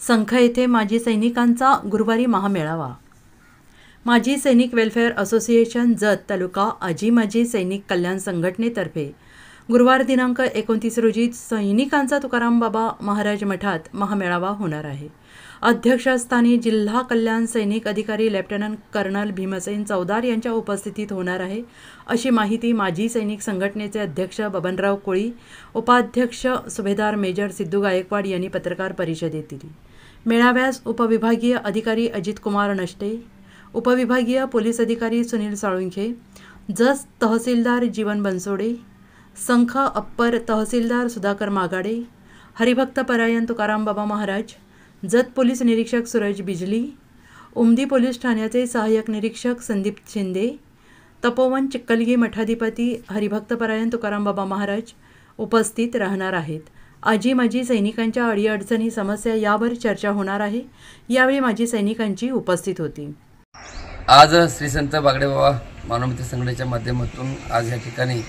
संख येथे माजी सैनिकांचा गुरुवारी महामेळावा। माजी सैनिक वेलफेअर असोसिएशन जत तालुका आजी माजी सैनिक कल्याण संघटनेतर्फे गुरुवार दिनांक 29 रोजी सैनिकांचा तुकाराम बाबा महाराज मठात महामेळावा होणार आहे। अध्यक्षस्थानी जिल्हा कल्याण सैनिक अधिकारी लेफ्टनंट कर्नल भीमसेन चौदार यांच्या उपस्थितीत होणार आहे, अशी माहिती माजी सैनिक संघटनेचे अध्यक्ष बबनराव कोळी, उपाध्यक्ष सुभेदार मेजर सिद्धू गायकवाड यांनी पत्रकार परिषदेत दिली। मेळाव्यास उपविभागीय अधिकारी अजित कुमार नष्टे, उपविभागीय पोलीस अधिकारी सुनील साळुंखे, जत तहसीलदार जीवन बनसोडे, संख अप्पर तहसीलदार सुधाकर मागाडे, हरिभक्त परायण तुकाराम बाबा महाराज, जत पोलीस निरीक्षक सूरज बिजली, उमदी पोलीस ठाण्याचे सहाय्यक निरीक्षक संदीप शिंदे, तपोवन चिक्कलगी मठाधिपती हरिभक्त परायण तुकाराम बाबा महाराज उपस्थित राहणार आहेत। आजी माजी सैनिकांच्या अडीअडचणी समस्या यावर चर्चा होणार आहे। यावेळी माजी सैनिकांची उपस्थित होती। आज श्री संत बागडे बाबा मानवमित्र संघटनेच्या माध्यमातून आज या ठिकाणी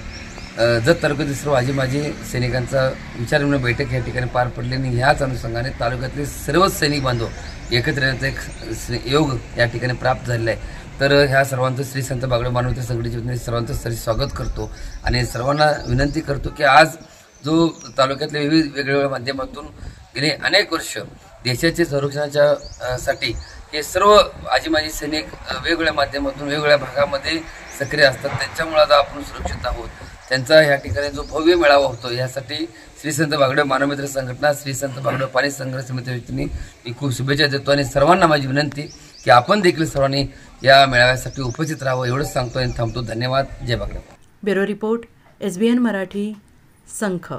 जत तालुक्यातील सर्व आजी माजी सैनिकांचा विचारविनिमय बैठक या ठिकाणी पार पडली आणि ह्याच अनुषंगाने तालुक्यातले सर्वच सैनिक बांधव एकत्र येण्याचा एक योग या ठिकाणी प्राप्त झालेला आहे। तर ह्या सर्वांचं श्री संत बागडे मानवमित्र संघटनेच्या वतीने सर्वांचं स्वागत करतो आणि सर्वांना विनंती करतो की आज जो तालुक्यातल्या विविध वेगवेगळ्या माध्यमातून गेले अनेक वर्ष देशाच्या संरक्षणाच्या साठी हे सर्व आजी माजी सैनिक वेगवेगळ्या माध्यमातून वेगवेगळ्या भागामध्ये सक्रिय असतात, त्यांच्यामुळे आता आपण सुरक्षित आहोत। त्यांचा या ठिकाणी जो भव्य मेळावा होतो यासाठी श्री संत बागडे मानवमित्र संघटना, श्री संत बागडे पाणी संघर्ष समिती वतीने मी खूप शुभेच्छा देतो आणि सर्वांना माझी विनंती की आपण देखील सर्वांनी या मेळाव्यासाठी उपस्थित राहावं एवढंच सांगतो आणि थांबतो। धन्यवाद। Jay Bagde. Bureau report, SBN Marathi, संख।